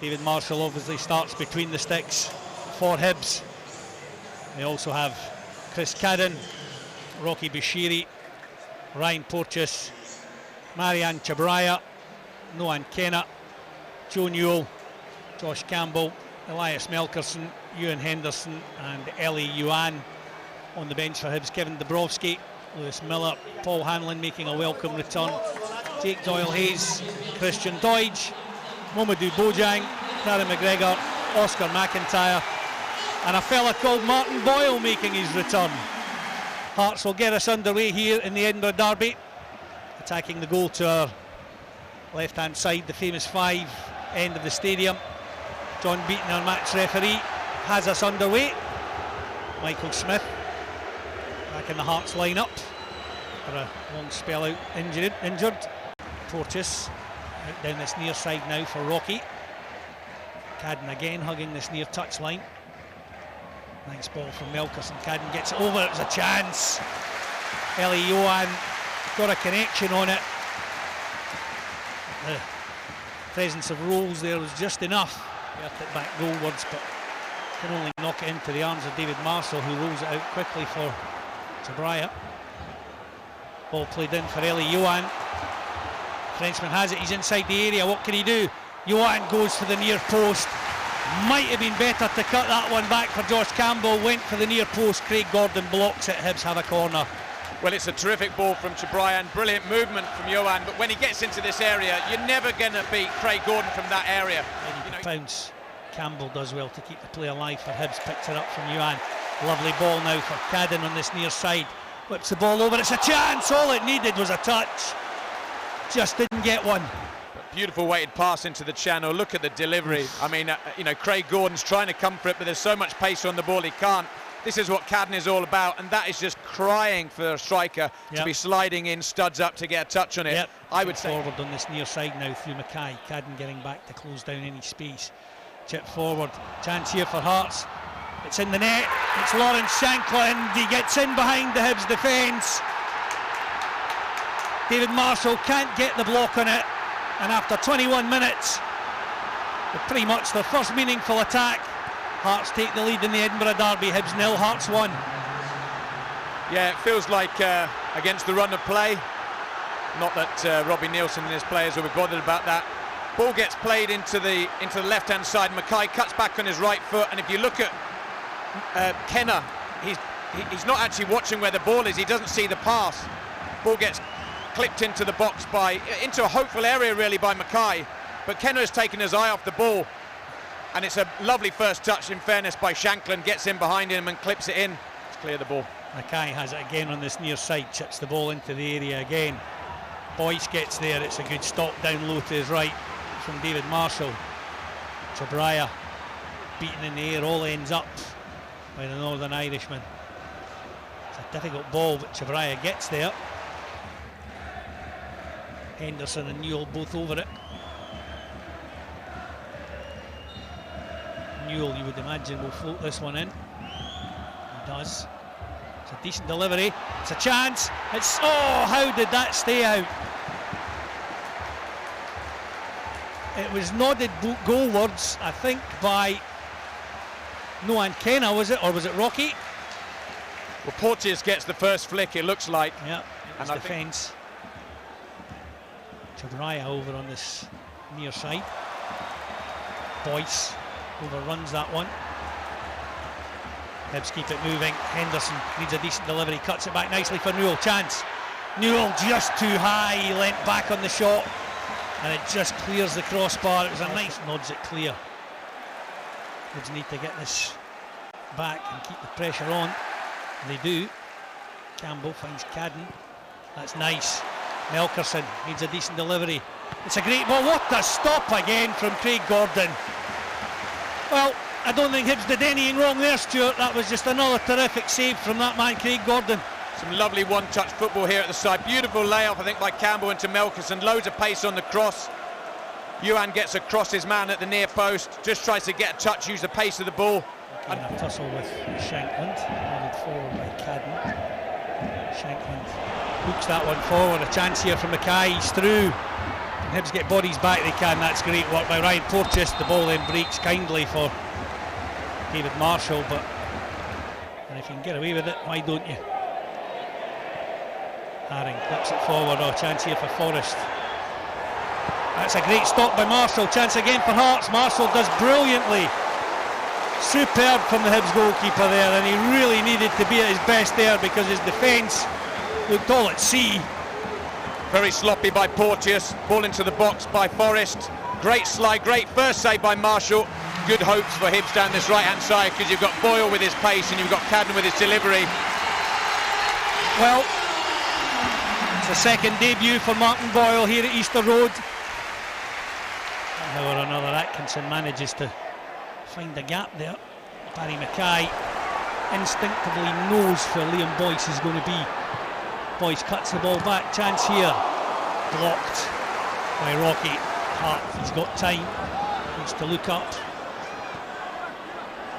David Marshall obviously starts between the sticks for Hibs. They also have Chris Cadden, Rocky Bashiri, Ryan Porteous, Marianne Chabraya, Noan Kenna, Joe Newell, Josh Campbell, Elias Melkerson, Ewan Henderson and Ellie Yuan. On the bench for Hibs, Kevin Dabrowski, Lewis Miller, Paul Hanlon making a welcome return, Jake Doyle-Hayes, Christian Doidge, Momadou Bojang, Darren McGregor, Oscar McIntyre and a fella called Martin Boyle making his return. Hearts will get us underway here in the Edinburgh Derby. Attacking the goal to our left hand side, the famous 5 end of the stadium. John Beaton, our match referee, has us underway. Michael Smith back in the Hearts line-up for a long spell out injured. Porteous out down this near side now for Rocky. Cadden again hugging this near touch line. Nice ball from Melkerson. Cadden gets it over, it was a chance. Ellie Yohan got a connection on it. The presence of Rolls there was just enough. He earthed it back goalwards, but can only knock it into the arms of David Marshall, who rolls it out quickly for Chabraya. Ball played in for Ellie Yohan. Frenchman has it, he's inside the area, what can he do? Yohan goes for the near post. Might have been better to cut that one back for Josh Campbell. Went for the near post, Craig Gordon blocks it. Hibs have a corner. Well, it's a terrific ball from Chabraya and brilliant movement from Yohan, but when he gets into this area, you're never going to beat Craig Gordon from that area. Pounds. Campbell does well to keep the play alive for Hibs. Picks it up from Yohan. Lovely ball now for Cadden on this near side. Whips the ball over, it's a chance. All it needed was a touch. Just didn't get one. Beautiful weighted pass into the channel. Look at the delivery. I mean, you know, Craig Gordon's trying to come for it, but there's so much pace on the ball he can't. This is what Cadden is all about, and that is just crying for a striker to be sliding in, studs up to get a touch on it. I would say forward on this near side now through Mackay. Cadden getting back to close down any space. Chip forward. Chance here for Hearts. It's in the net. It's Lawrence Shankland. He gets in behind the Hibs defence. David Marshall can't get the block on it. And after 21 minutes, with pretty much their first meaningful attack, Hearts take the lead in the Edinburgh Derby. Hibs 0, Hearts 1. Yeah, it feels like against the run of play. Not that Robbie Nielsen and his players will be bothered about that. Ball gets played into the left-hand side. Mackay cuts back on his right foot, and if you look at Kenna, he's not actually watching where the ball is. He doesn't see the pass. Ball gets clipped into the box into a hopeful area really by Mackay, but Kenna has taken his eye off the ball, and it's a lovely first touch in fairness by Shankland. Gets in behind him and clips it in to clear the ball. Mackay has it again on this near side, chips the ball into the area again. Boyce gets there, it's a good stop down low to his right from David Marshall. Chabraya beaten in the air, all ends up by the Northern Irishman. It's a difficult ball, but Chabraya gets there. Henderson and Newell both over it. Newell, you would imagine, will float this one in. He does. It's a decent delivery. It's a chance. It's, oh, how did that stay out? It was nodded goalwards, I think, by Noan Kenna, was it? Or was it Rocky? Well, Porteous gets the first flick, it looks like. Yeah, it was defence. Chabraya over on this near side. Boyce overruns that one. Hibs keep it moving. Henderson needs a decent delivery, cuts it back nicely for Newell. Chance. Newell just too high, he leant back on the shot and it just clears the crossbar. It was a nice nods it clear. Hibs need to get this back and keep the pressure on. And they do. Campbell finds Cadden. That's nice. Melkerson needs a decent delivery. It's a great ball. What a stop again from Craig Gordon. Well, I don't think Hibs did anything wrong there, Stuart. That was just another terrific save from that man, Craig Gordon. Some lovely one-touch football here at the side. Beautiful layoff, I think, by Campbell into Melkerson. Loads of pace on the cross. Yuan gets across his man at the near post. Just tries to get a touch, use the pace of the ball. And a tussle with Shankland. Moved forward by Cadden. Shankland hooks that one forward. A chance here from Mackay. He's through. Hibs get bodies back, they can. That's great work by Ryan Porteous. The ball then breaks kindly for David Marshall, but and if you can get away with it, why don't you? Haring clips it forward. Oh, chance here for Forrest. That's a great stop by Marshall. Chance again for Hearts. Marshall does brilliantly. Superb from the Hibs goalkeeper there, and he really needed to be at his best there because his defence looked all at sea. Very sloppy by Porteous. Ball into the box by Forrest. Great slide, great first save by Marshall. Good hopes for Hibs down this right-hand side because you've got Boyle with his pace and you've got Cadden with his delivery. Well, it's a second debut for Martin Boyle here at Easter Road. Somehow or another, Atkinson manages to find a gap there. Barry Mackay instinctively knows where Liam Boyce is going to be. Boyce cuts the ball back, chance here. Blocked by Rocky Hart. He's got time, needs to look up.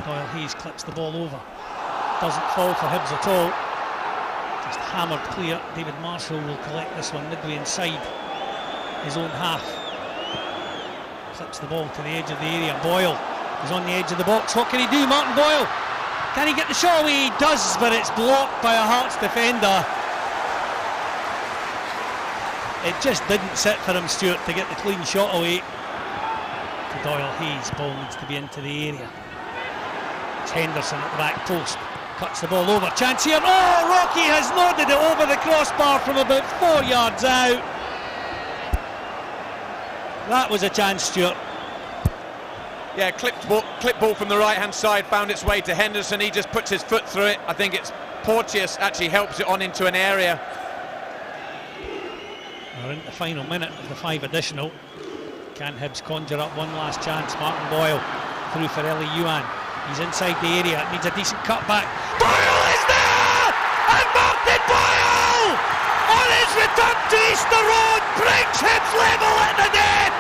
Doyle Hayes clips the ball over. Doesn't fall for Hibs at all. Just hammered clear. David Marshall will collect this one midway inside his own half. Clips the ball to the edge of the area. Boyle is on the edge of the box. What can he do, Martin Boyle? Can he get the shot away? He does, but it's blocked by a Hearts defender. It just didn't sit for him, Stuart, to get the clean shot away. To Doyle Hayes, ball needs to be into the area. It's Henderson at the back post, cuts the ball over, chance here. Oh, Rocky has nodded it over the crossbar from about 4 yards out. That was a chance, Stuart. Yeah, clipped ball from the right-hand side, found its way to Henderson. He just puts his foot through it. I think it's Porteous actually helps it on into an area. We're in the final minute of the 5 additional. Can Hibs conjure up one last chance? Martin Boyle through for Ellie Yuan. He's inside the area, needs a decent cut back. Boyle is there! And Martin Boyle, on his return to Easter Road, brings Hibs level at the death!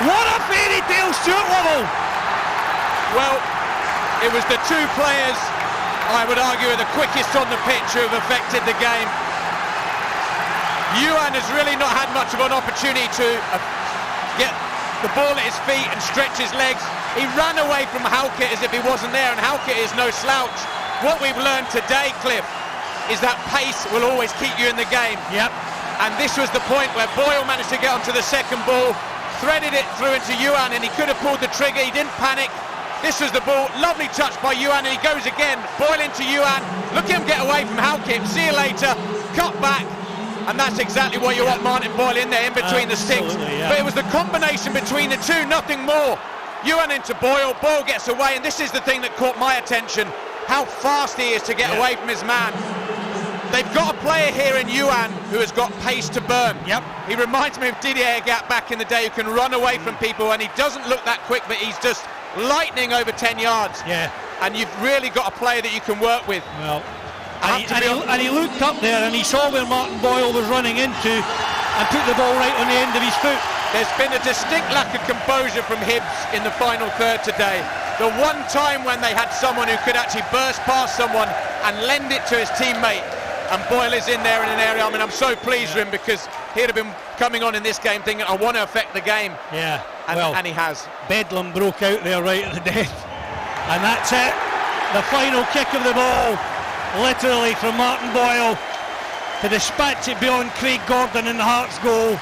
What a fairy tale, Stuart Lovell! Well, it was the two players, I would argue, are the quickest on the pitch who have affected the game. Yuan has really not had much of an opportunity to get the ball at his feet and stretch his legs. He ran away from Halkett as if he wasn't there, and Halkett is no slouch. What we've learned today, Cliff, is that pace will always keep you in the game. Yep. And this was the point where Boyle managed to get onto the second ball, threaded it through into Yuan, and he could have pulled the trigger. He didn't panic. This was the ball, lovely touch by Yuan, and he goes again. Boyle into Yuan. Look at him get away from Halkett. See you later. Cut back. And that's exactly what you want Martin Boyle in there, in between the sticks. Yeah. But it was the combination between the two, nothing more. Yuan into Boyle, Boyle gets away, and this is the thing that caught my attention, how fast he is to get away from his man. They've got a player here in Yuan who has got pace to burn. Yep. He reminds me of Didier Agathe back in the day, who can run away from people, and he doesn't look that quick, but he's just lightning over 10 yards. Yeah. And you've really got a player that you can work with. Well, and he looked up there and he saw where Martin Boyle was running into and put the ball right on the end of his foot. There's been a distinct lack of composure from Hibs in the final third today. The one time when they had someone who could actually burst past someone and lend it to his teammate, and Boyle is in there in an area. I mean, I'm so pleased for him because he'd have been coming on in this game thinking, I want to affect the game. Yeah, and he has. Bedlam broke out there right at the death. And that's it. The final kick of the ball, literally from Martin Boyle, to dispatch it beyond Craig Gordon in the Hearts goal.